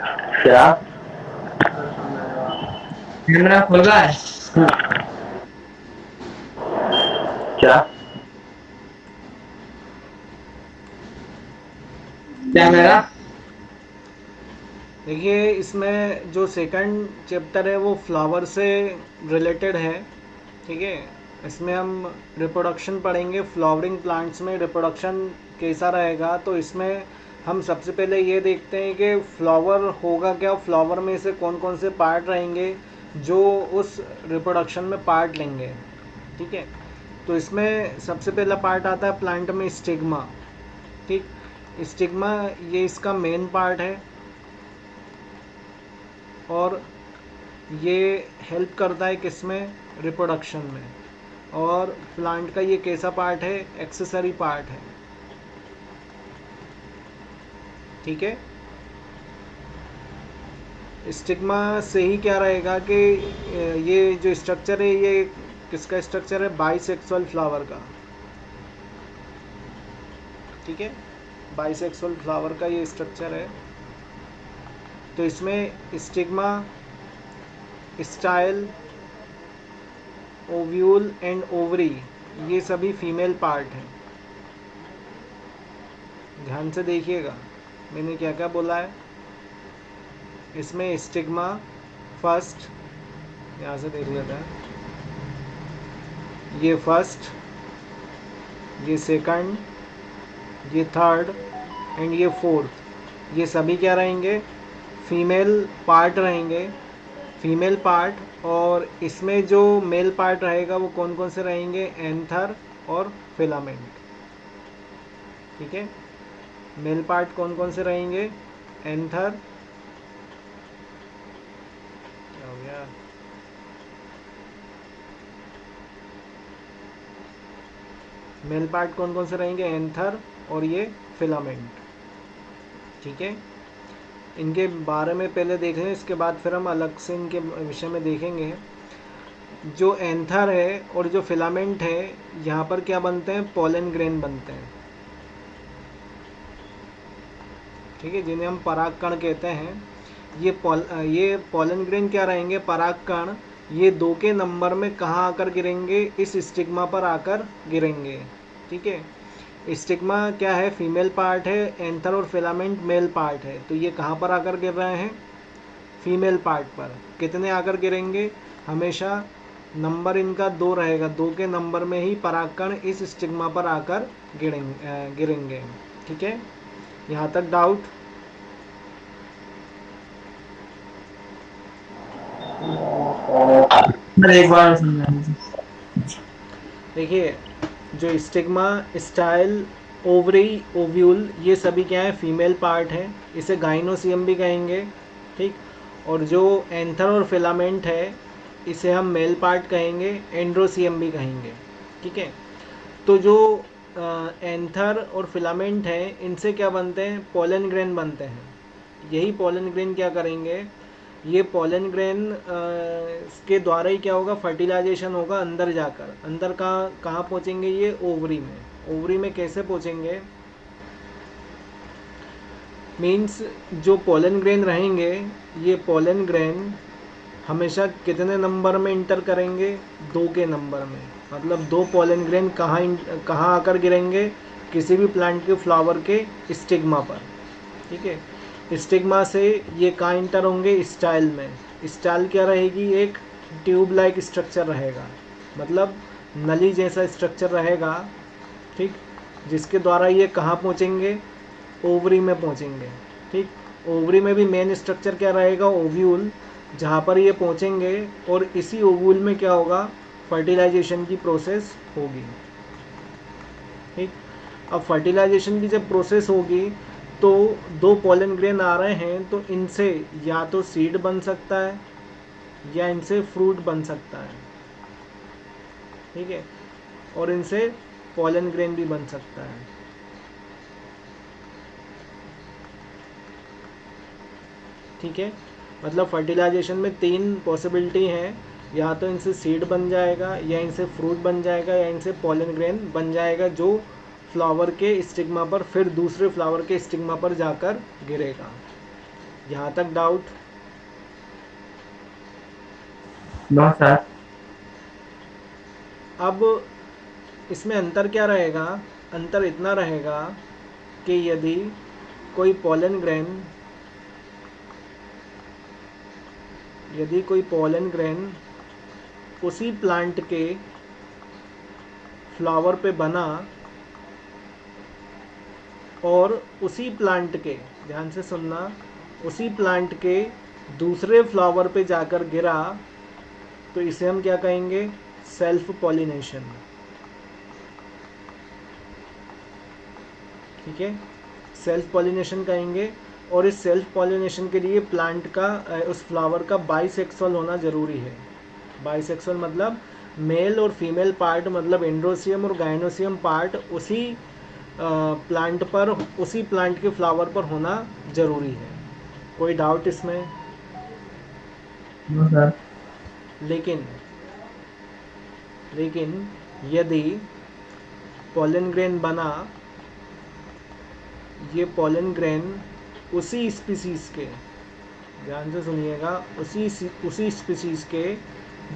क्या? कैमरा खोल रहा है क्या? कैमरा। देखिए इसमें जो सेकंड चैप्टर है वो फ्लावर से रिलेटेड है, ठीक है। इसमें हम रिप्रोडक्शन पढ़ेंगे, फ्लावरिंग प्लांट्स में रिप्रोडक्शन कैसा रहेगा। तो इसमें हम सबसे पहले ये देखते हैं कि फ्लावर होगा क्या, फ्लावर में से कौन कौन से पार्ट रहेंगे जो उस रिप्रोडक्शन में पार्ट लेंगे, ठीक है। तो इसमें सबसे पहला पार्ट आता है प्लांट में स्टिग्मा, ठीक। स्टिग्मा ये इसका मेन पार्ट है और ये हेल्प करता है किसमें, रिप्रोडक्शन में। और प्लांट का ये कैसा पार्ट है, एक्सेसरी पार्ट है, ठीक है। स्टिग्मा से ही क्या रहेगा कि ये जो स्ट्रक्चर है ये किसका स्ट्रक्चर है, बाइसेक्सुअल फ्लावर का, ठीक है। बाइसेक्सुअल फ्लावर का ये स्ट्रक्चर है। तो इसमें stigma, style, ovule and ovary ये सभी फीमेल पार्ट हैं। ध्यान से देखिएगा मैंने क्या क्या बोला है। इसमें स्टिग्मा फर्स्ट, यहाँ से देख लेते हैं, ये फर्स्ट, ये सेकंड, ये थर्ड एंड ये फोर्थ, ये सभी क्या रहेंगे, फीमेल पार्ट रहेंगे, फीमेल पार्ट। और इसमें जो मेल पार्ट रहेगा वो कौन कौन से रहेंगे, एंथर और फिलामेंट, ठीक है। मेल पार्ट कौन कौन से रहेंगे, एंथर, क्या हो गया, मेल पार्ट कौन कौन से रहेंगे, एंथर और ये फिलामेंट, ठीक है। इनके बारे में पहले देख लें, इसके बाद फिर हम अलग से इनके विषय में देखेंगे। जो एंथर है और जो फिलामेंट है, यहाँ पर क्या बनते हैं, पोलन ग्रेन बनते हैं, ठीक है, जिन्हें हम परागकण कहते हैं। ये पोलन ग्रेन क्या रहेंगे, परागकण, ये 2 के नंबर में कहाँ आकर गिरेंगे, इस स्टिग्मा पर आकर गिरेंगे, ठीक है। स्टिग्मा क्या है, फीमेल पार्ट है, एंथर और फिलामेंट मेल पार्ट है। तो ये कहाँ पर आकर गिर रहे हैं, फीमेल पार्ट पर। कितने आकर गिरेंगे, हमेशा नंबर इनका 2 रहेगा, 2 के नंबर में ही परागकण इस स्टिग्मा पर आकर गिरेंगे, ठीक है। यहाँ तक डाउट? सर एक बार समझा दीजिए। देखिए जो स्टिग्मा, स्टाइल, ओवरी, ओव्यूल ये सभी क्या है, फीमेल पार्ट है, इसे गाइनोसियम भी कहेंगे, ठीक। और जो एंथर और फिलामेंट है इसे हम मेल पार्ट कहेंगे, एंड्रोसियम भी कहेंगे, ठीक है। तो जो एंथर और फिलामेंट है इनसे क्या बनते हैं, पोलन ग्रेन बनते हैं। यही पोलन ग्रेन क्या करेंगे, ये पोलन ग्रेन के द्वारा ही क्या होगा, फर्टिलाइजेशन होगा अंदर जाकर। अंदर कहाँ कहाँ पहुँचेंगे, ये ओवरी में। ओवरी में कैसे पहुँचेंगे, मीन्स जो पोलन ग्रेन रहेंगे, ये पोलन ग्रेन हमेशा कितने नंबर में इंटर करेंगे, 2 के नंबर में। मतलब 2 पोलन ग्रेन कहाँ आकर गिरेंगे, किसी भी प्लांट के फ्लावर के स्टिग्मा पर, ठीक है। स्टिग्मा से ये कहाँ इंटर होंगे, स्टाइल में। स्टाइल क्या रहेगी, एक ट्यूब लाइक स्ट्रक्चर रहेगा, मतलब नली जैसा स्ट्रक्चर रहेगा, ठीक, जिसके द्वारा ये कहाँ पहुँचेंगे, ओवरी में पहुँचेंगे, ठीक। ओवरी में भी मेन स्ट्रक्चर क्या रहेगा, ओव्यूल, जहाँ पर ये पहुँचेंगे और इसी ओव्यूल में क्या होगा, फर्टिलाइजेशन की प्रोसेस होगी, ठीक। अब फर्टिलाइजेशन की जब प्रोसेस होगी तो 2 पोलन ग्रेन आ रहे हैं, तो इनसे या तो सीड बन सकता है या इनसे फ्रूट बन सकता है, ठीक है। और इनसे पोलन ग्रेन भी बन सकता है, ठीक है। मतलब फर्टिलाइजेशन में 3 पॉसिबिलिटी हैं, या तो इनसे सीड बन जाएगा या इनसे फ्रूट बन जाएगा या इनसे पोलन ग्रेन बन जाएगा, जो फ्लावर के स्टिग्मा पर फिर दूसरे फ्लावर के स्टिग्मा पर जाकर गिरेगा, यहाँ तक डाउट? No sir. अब इसमें अंतर क्या रहेगा? अंतर इतना रहेगा कि यदि कोई पोलन ग्रेन उसी प्लांट के फ्लावर पे बना और उसी प्लांट के, ध्यान से सुनना, उसी प्लांट के दूसरे फ्लावर पे जाकर गिरा, तो इसे हम क्या कहेंगे? Self pollination. ठीक है, सेल्फ पॉलिनेशन कहेंगे। और इस सेल्फ पॉलिनेशन के लिए प्लांट का उस फ्लावर का बाइसेक्सुअल होना ज़रूरी है। बाइसेक्सुअल मतलब मेल और फीमेल पार्ट, मतलब एंड्रोसियम और गाइनोसियम पार्ट उसी प्लांट पर, उसी प्लांट के फ्लावर पर होना ज़रूरी है। कोई डाउट इसमें? No sir. लेकिन यदि पोलन ग्रेन बना, ये पोलन ग्रेन उसी स्पीसीज के, ध्यान से सुनिएगा, उसी स्पीसीज के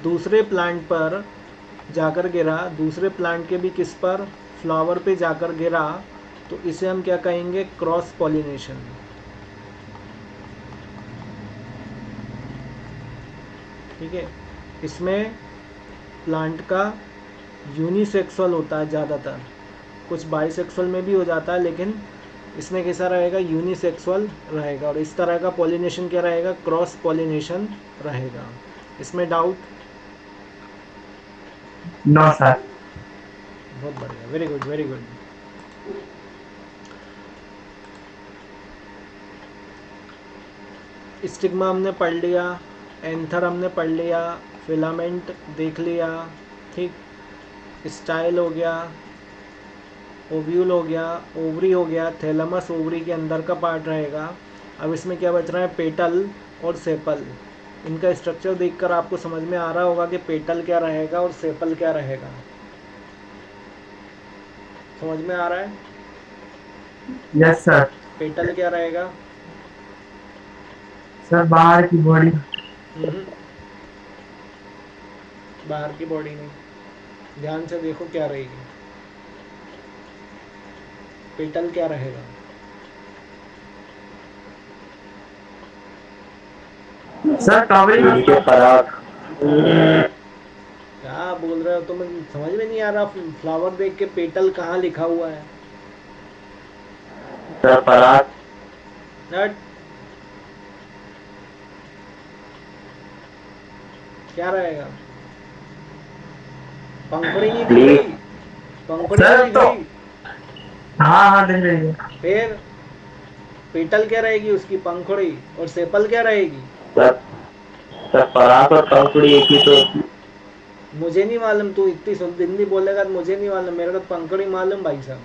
दूसरे प्लांट पर जाकर गिरा, दूसरे प्लांट के भी किस पर? फ्लावर पे जाकर गिरा, तो इसे हम क्या कहेंगे? Cross pollination. ठीक है, इसमें प्लांट का यूनिसेक्सुअल होता है ज़्यादातर, कुछ बाइसेक्सुअल में भी हो जाता है, लेकिन इसमें कैसा रहेगा? यूनिसेक्सुअल रहेगा। और इस तरह का पॉलिनेशन क्या रहेगा? क्रॉस पॉलिनेशन रहेगा। इसमें डाउट? No sir. बहुत बढ़िया, very good very good. Stigma हमने पढ़ लिया, एंथर हमने पढ़ लिया, फिलामेंट देख लिया, ठीक, स्टाइल हो गया, ओव्यूल हो गया, ओवरी हो गया, थैलेमस ओवरी के अंदर का पार्ट रहेगा। अब इसमें क्या बच रहा है? पेटल और सेपल। इनका स्ट्रक्चर देखकर आपको समझ में आ रहा होगा कि पेटल क्या रहेगा और सेपल क्या रहेगा। समझ में आ रहा है? Yes sir. पेटल क्या रहेगा? सर बाहर की बॉडी। बाहर की बॉडी नहीं, ध्यान से देखो क्या रहेगी। पेटल क्या रहेगा? सर कवरिंग के पराग। क्या बोल रहे हो तुम? समझ में नहीं आ रहा? फ्लावर देख के पेटल कहाँ लिखा हुआ है? सर पराग। हट। क्या रहेगा? पंखुड़ी नहीं दिख रही? पंखुड़ी सर नहीं दिख तो- रही? हाँ दिख रही है। फिर पेटल क्या रहेगी? उसकी पंखुड़ी। और सेपल क्या रहेगी? सर पराग और पंखुड़ी एक ही तो। मुझे नहीं मालूम, तू इतनी शुद्ध हिंदी बोलेगा तो मुझे नहीं मालूम, मेरे को पंखुड़ी मालूम भाई साहब।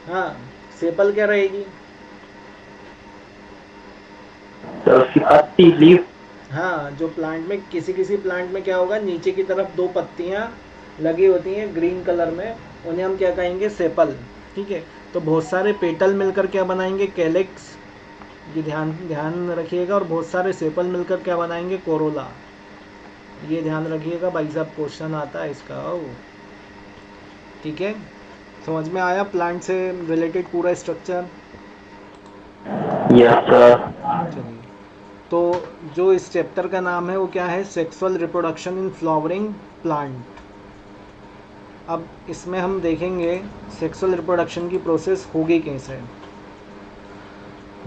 हाँ, सेपल क्या रहेगी? तो उसकी पत्ती, लीफ। हाँ, जो प्लांट में, किसी प्लांट में क्या होगा? नीचे की तरफ दो पत्तियां लगी होती हैं ग्रीन कलर में, उन्हें हम क्या कहेंगे? सेपल। ठीक है, तो बहुत सारे पेटल मिलकर क्या बनाएंगे? कैलिक्स। ये ध्यान रखिएगा। और बहुत सारे सेपल मिलकर क्या बनाएंगे? कोरोला। ये ध्यान रखिएगा भाई साहब, क्वेश्चन आता है इसका। ठीक है, समझ में आया प्लांट से रिलेटेड पूरा स्ट्रक्चर? Yes sir. चलिए, तो जो इस चैप्टर का नाम है वो क्या है? Sexual reproduction in flowering plant. अब इसमें हम देखेंगे सेक्सुअल रिप्रोडक्शन की प्रोसेस होगी कैसे।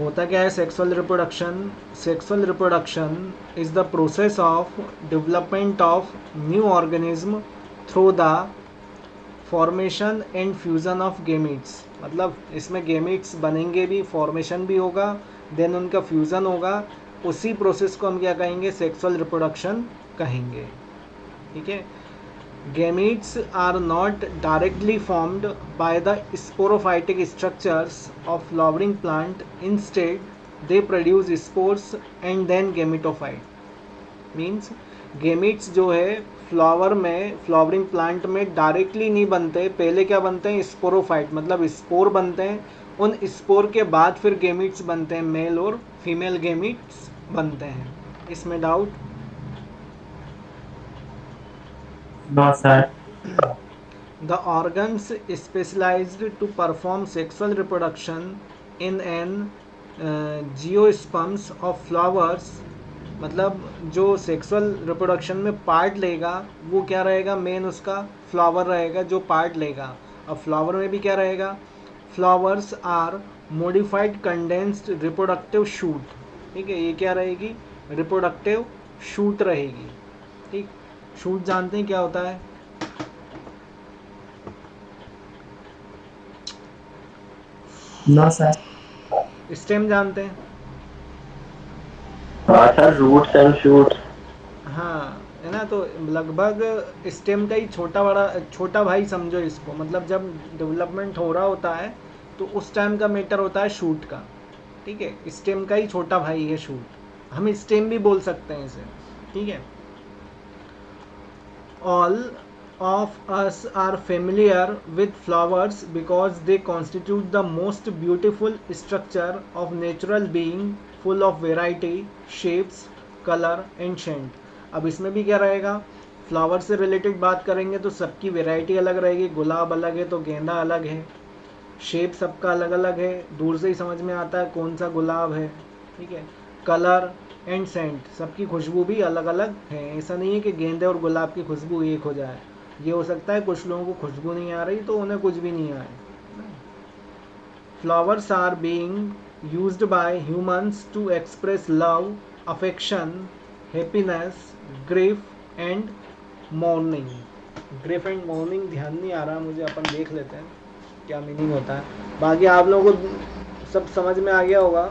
होता क्या है sexual reproduction? Sexual reproduction is the process of development of new organism through the formation and fusion of gametes. मतलब इसमें गेमीट्स बनेंगे भी, फॉर्मेशन भी होगा, देन उनका फ्यूज़न होगा। उसी प्रोसेस को हम क्या कहेंगे? सेक्सुअल रिप्रोडक्शन कहेंगे। ठीक है, gametes are not directly formed by the sporophytic structures of flowering plant. Instead, they produce spores and then gametophyte। Means gametes जो है फ्लावर में, फ्लावरिंग प्लांट में डायरेक्टली नहीं बनते, पहले क्या बनते हैं? स्पोरोफाइट, मतलब स्पोर बनते हैं, उन स्पोर के बाद फिर गेमिट्स बनते हैं, मेल और फीमेल गेमिट्स बनते हैं। इसमें doubt? No sir. The organs specialized to perform sexual reproduction in an geosperms of flowers, मतलब जो सेक्सुअल रिप्रोडक्शन में पार्ट लेगा वो क्या रहेगा, मेन उसका फ्लावर रहेगा जो पार्ट लेगा। अब फ्लावर में भी क्या रहेगा, flowers are modified condensed reproductive shoot, ठीक है, ये क्या रहेगी, रिप्रोडक्टिव शूट रहेगी। ठीक, शूट जानते हैं क्या होता है? No sir. स्टेम जानते हैं? हाँ सर, रूट्स एंड शूट्स। हाँ, है ना, तो लगभग स्टेम का ही छोटा भाई समझो इसको, मतलब जब डेवलपमेंट हो रहा होता है तो उस टाइम का मैटर होता है शूट का। ठीक है, स्टेम का ही छोटा भाई है शूट, हम स्टेम भी बोल सकते हैं इसे। ठीक है, all of us are familiar with flowers because they constitute the most beautiful structure of natural being, full of variety, shapes, color and scent। अब इसमें भी क्या रहेगा, फ्लावर से रिलेटेड बात करेंगे तो सबकी वैरायटी अलग रहेगी, गुलाब अलग है तो गेंदा अलग है, शेप सबका अलग अलग है, दूर से ही समझ में आता है कौन सा गुलाब है। ठीक है, कलर एंड सेंट, सबकी खुशबू भी अलग अलग है। ऐसा नहीं है कि गेंदे और गुलाब की खुशबू एक हो जाए, ये हो सकता है कुछ लोगों को खुशबू नहीं आ रही तो उन्हें कुछ भी नहीं आए। Flowers are being used by humans to express love, affection, happiness, grief and mourning. Grief and mourning ध्यान नहीं आ रहा मुझे, अपन देख लेते हैं क्या मीनिंग होता है। बाकी आप लोगों को सब समझ में आ गया होगा।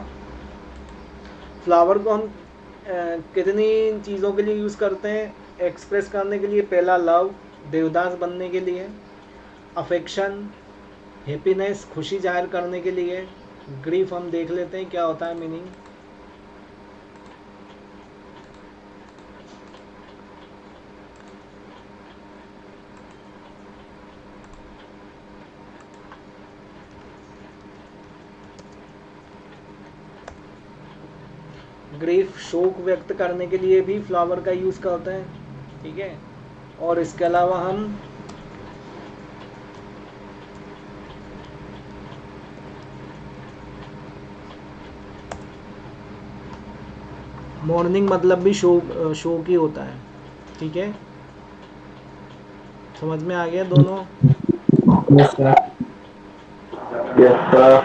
फ्लावर को हम कितनी चीज़ों के लिए यूज़ करते हैं एक्सप्रेस करने के लिए? पहला लव, देवदास बनने के लिए, अफेक्शन, हैप्पीनेस, खुशी जाहिर करने के लिए, ग्रीफ हम देख लेते हैं क्या होता है मीनिंग। ग्रीफ शोक व्यक्त करने के लिए भी फ्लावर का यूज़ करते हैं। ठीक है, और इसके अलावा हम मॉर्निंग मतलब भी शोक ही होता है। ठीक है, समझ में आ गया दोनों? Yes sir. Yes sir.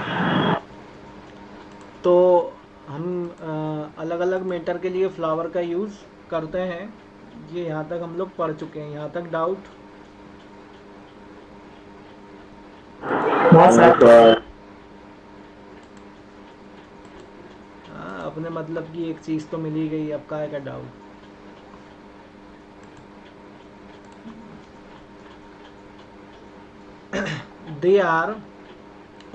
तो हम अलग अलग मैटर के लिए फ्लावर का यूज़ करते हैं। ये यहाँ तक हम लोग पढ़ चुके हैं, यहाँ तक डाउट? No sir. हाँ, अपने मतलब की एक चीज़ तो मिल ही गई, अब काहे का doubt. They are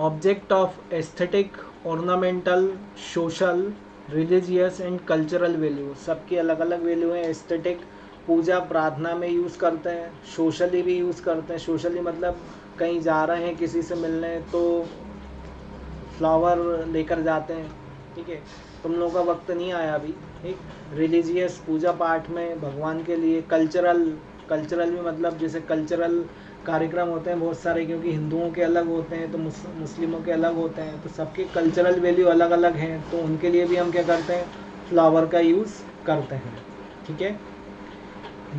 object of aesthetic, ornamental, social, religious and cultural value. सबकी अलग अलग वैल्यू है। एस्थेटिक पूजा प्रार्थना में यूज़ करते हैं, सोशली भी यूज़ करते हैं। सोशली मतलब कहीं जा रहे हैं किसी से मिलने तो फ्लावर लेकर जाते हैं। ठीक है, तुम लोगों का वक्त नहीं आया अभी। ठीक, रिलीजियस पूजा पाठ में भगवान के लिए। कल्चरल भी मतलब जैसे कल्चरल कार्यक्रम होते हैं बहुत सारे, क्योंकि हिंदुओं के अलग होते हैं तो मुस्लिमों के अलग होते हैं, तो सबके कल्चरल वैल्यू अलग अलग हैं, तो उनके लिए भी हम क्या करते हैं, फ्लावर का यूज़ करते हैं। ठीक है,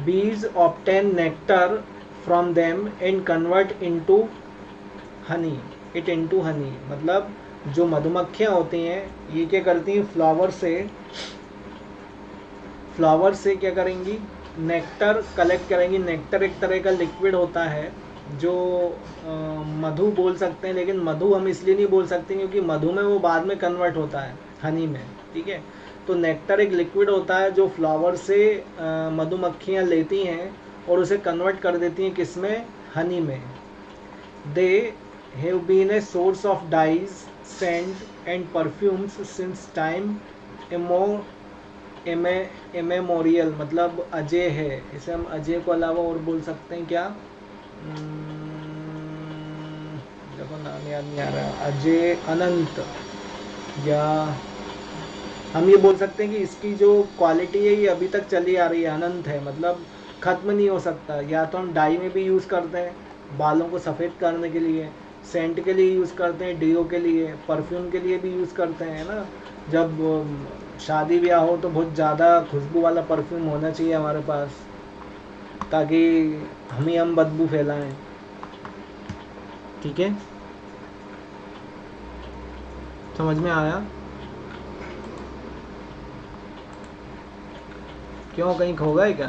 बीज obtain nectar from them and convert into Honey मतलब जो मधुमक्खियाँ होती हैं ये क्या करती हैं, फ्लावर से क्या करेंगी, नेक्टर कलेक्ट करेंगी। नेक्टर एक तरह का लिक्विड होता है जो मधु बोल सकते हैं, लेकिन मधु हम इसलिए नहीं बोल सकते क्योंकि मधु में वो बाद में कन्वर्ट होता है हनी में। ठीक है, तो नेक्टर एक लिक्विड होता है जो फ्लावर से मधुमक्खियाँ लेती हैं और उसे कन्वर्ट कर देती हैं किस में, हनी में। They have been a source of dyes, scent and perfumes since time immemorial, मतलब अजय है। इसे हम अजय को अलावा और बोल सकते हैं क्या, मेरे को नाम याद नहीं आ रहा, अजय अनंत, या हम ये बोल सकते हैं कि इसकी जो क्वालिटी है ये अभी तक चली आ रही है, अनंत है, मतलब ख़त्म नहीं हो सकता। या तो हम डाई में भी यूज़ करते हैं बालों को सफ़ेद करने के लिए, सेंट के लिए यूज़ करते हैं, डिओ के लिए, परफ्यूम के लिए भी यूज़ करते हैं ना। जब शादी ब्याह हो तो बहुत ज़्यादा खुशबू वाला परफ्यूम होना चाहिए हमारे पास, ताकि हम बदबू फैलाएं। ठीक है, समझ में आया? क्यों, कहीं खो गए क्या?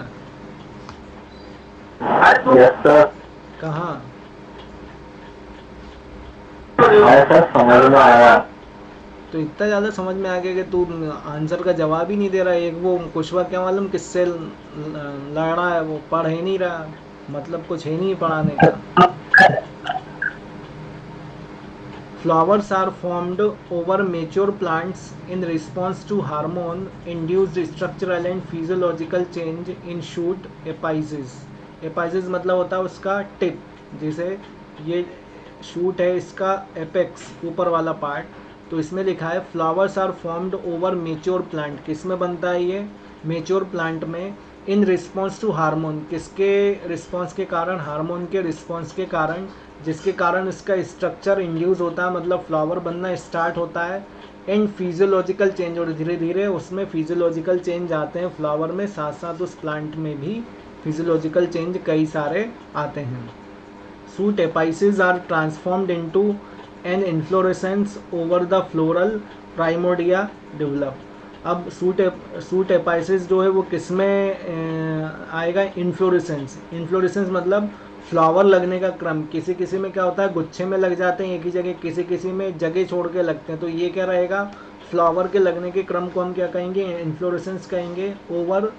Yes sir. कहाँ? ऐसा समझ में आया। तो इतना ज़्यादा समझ में आ गया कि तू आंसर का जवाब ही नहीं दे रहा। एक वो कुशवा क्या मालूम किससे लड़ रहा है, वो पढ़ ही नहीं रहा, मतलब कुछ है नहीं पढ़ाने का। Flowers are formed over mature plants in response to hormone-induced structural and physiological change in shoot apices. Apices मतलब होता है उसका टिप, जैसे ये शूट है इसका एपेक्स ऊपर वाला पार्ट, तो इसमें लिखा है flowers are formed over mature plant. किस में बनता है ये? मेच्योर प्लांट में। इन रिस्पॉन्स टू हार्मोन, किसके रिस्पॉन्स के कारण? हार्मोन के रिस्पॉन्स के कारण, जिसके कारण इसका स्ट्रक्चर इंड्यूस होता है, मतलब फ्लावर बनना स्टार्ट होता है। एंड फिजियोलॉजिकल चेंज, और धीरे धीरे उसमें फिजियोलॉजिकल चेंज आते हैं फ्लावर में, साथ साथ उस प्लांट में भी फिजियोलॉजिकल चेंज कई सारे आते हैं। Shoot apices are transformed into an inflorescence over the floral primordia develop. अब सूट एपाइसिस जो है वो किस में आएगा? इन्फ्लोरेसेंस। इन्फ्लोरेसेंस मतलब फ्लावर लगने का क्रम। किसी किसी में क्या होता है, गुच्छे में लग जाते हैं एक ही जगह, किसी किसी में जगह छोड़ के लगते हैं। तो ये क्या रहेगा? फ्लावर के लगने के क्रम को हम क्या कहेंगे? इन्फ्लोरेसेंस कहेंगे। ओवर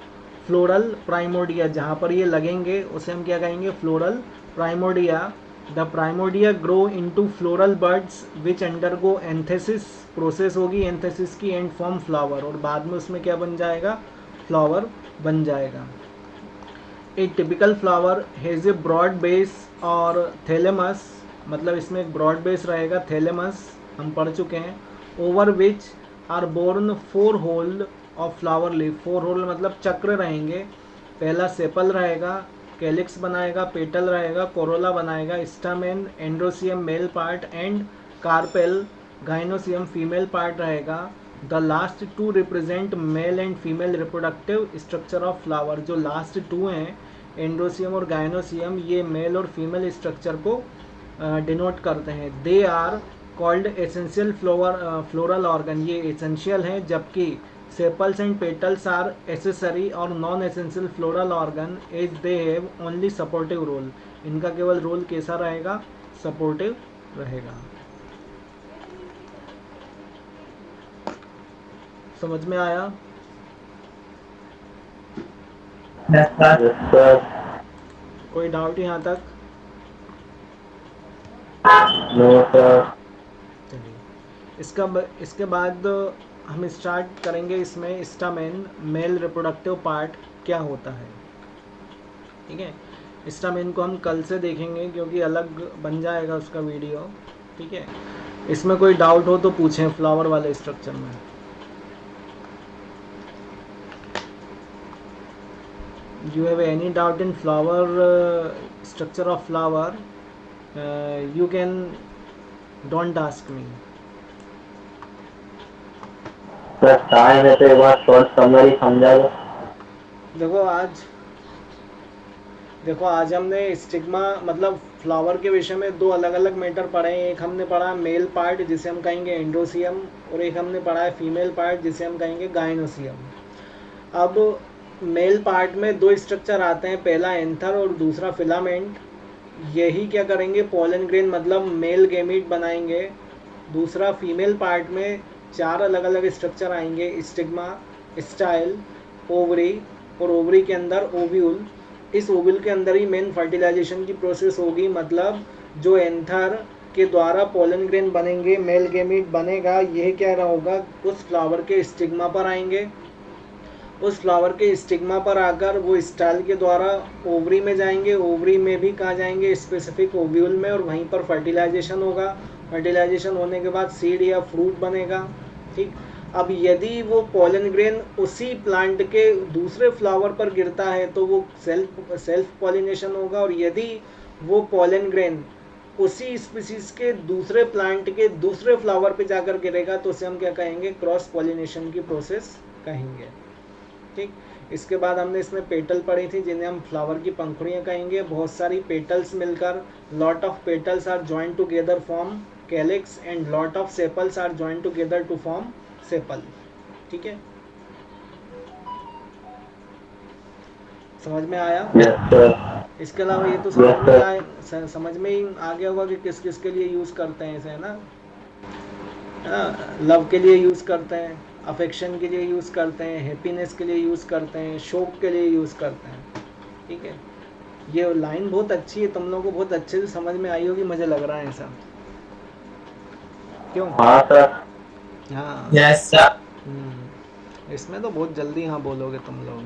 फ्लोरल प्राइमोडिया, जहाँ पर ये लगेंगे उसे हम क्या कहेंगे? Floral primordia. The primordia grow into floral birds which undergo antithesis, process होगी एंथेसिस की, एंड फॉर्म फ्लावर, और बाद में उसमें क्या बन जाएगा? फ्लावर बन जाएगा। A typical flower has a broad base और थैलेमस, मतलब इसमें एक ब्रॉड बेस रहेगा, थैलेमस हम पढ़ चुके हैं। Over which are borne 4 whorl of flower leaf. 4 whorl मतलब चक्र रहेंगे। पहला सेपल रहेगा, कैलिक्स बनाएगा, पेटल रहेगा, कोरोला बनाएगा, stamen, androecium male part and carpel gynoecium female part रहेगा। The last 2 represent male and female reproductive structure of flower. जो लास्ट 2 हैं, एंड्रोसियम और गाइनोसियम, ये मेल और फीमेल स्ट्रक्चर को डिनोट करते हैं। They are called essential floral organ, ये एसेंशियल हैं, जबकि sepals and petals are accessory और non essential floral organ as they have only supportive role. इनका केवल रोल कैसा रहेगा? सपोर्टिव रहेगा। समझ में आया? Yes sir. कोई डाउट यहाँ तक? No sir. चलिए, इसके बाद हम स्टार्ट करेंगे इसमें स्टामेन, मेल रिप्रोडक्टिव पार्ट क्या होता है। ठीक है, स्टामेन को हम कल से देखेंगे क्योंकि अलग बन जाएगा उसका वीडियो। ठीक है, इसमें कोई डाउट हो तो पूछें फ्लावर वाले स्ट्रक्चर में। You have any doubt in flower structure of flower, you can don't ask me. Sir time है तो एक बार शॉर्ट समरी समझा दो। देखो आज हमने स्टिग्मा मतलब फ्लावर के विषय में 2 अलग अलग मैटर पढ़े हैं। एक हमने पढ़ा मेल पार्ट जिसे हम कहेंगे एंड्रोसियम, और एक हमने पढ़ा है फीमेल पार्ट जिसे हम कहेंगे गाइनोसियम। अब मेल पार्ट में 2 स्ट्रक्चर आते हैं, पहला एंथर और दूसरा फिलामेंट। यही क्या करेंगे? पोलन ग्रेन मतलब मेल गैमीट बनाएंगे। दूसरा फीमेल पार्ट में 4 अलग अलग स्ट्रक्चर आएंगे, स्टिग्मा, स्टाइल, ओवरी, और ओवरी के अंदर ओव्यूल। इस ओव्यूल के अंदर ही मेन फर्टिलाइजेशन की प्रोसेस होगी, मतलब जो एंथर के द्वारा पोलन ग्रेन बनेंगे, मेल गैमीट बनेगा, यह क्या होगा? उस फ्लावर के स्टिग्मा पर आएंगे, उस फ्लावर के स्टिग्मा पर आकर वो स्टाइल के द्वारा ओवरी में जाएंगे, ओवरी में भी कहाँ जाएंगे, स्पेसिफिक ओव्यूल में, और वहीं पर फर्टिलाइजेशन होगा। फर्टिलाइजेशन होने के बाद सीड या फ्रूट बनेगा। ठीक, अब यदि वो पॉलन ग्रेन उसी प्लांट के दूसरे फ्लावर पर गिरता है तो वो सेल्फ पॉलिनेशन होगा, और यदि वो पॉलन ग्रेन उसी स्पीसीज के दूसरे प्लांट के दूसरे फ्लावर पे जाकर गिरेगा तो उसे हम क्या कहेंगे, क्रॉस पॉलिनेशन की प्रोसेस कहेंगे। ठीक, इसके बाद हमने इसमें पेटल पढ़ी थी जिन्हें हम फ्लावर की पंखुड़ियाँ कहेंगे। बहुत सारी पेटल्स मिलकर, lot of petals are joined together form calyx and lot of sepals are joined together to form sepal. ठीक है, समझ में आया? Yes sir. इसके अलावा ये तो समझ में ही आ गया होगा कि किस किस के लिए यूज़ करते हैं इसे, है ना? लव के लिए यूज़ करते हैं, अफेक्शन के लिए यूज़ करते हैं, हैप्पीनेस के लिए यूज़ करते हैं, शोक के लिए यूज़ करते हैं। ठीक है, ये लाइन बहुत अच्छी है, तुम लोगों को बहुत अच्छे से समझ में आई होगी, मुझे लग रहा है ऐसा। क्यों? हाँ सर। हाँ, यस सर। इसमें तो बहुत जल्दी हाँ बोलोगे तुम लोग।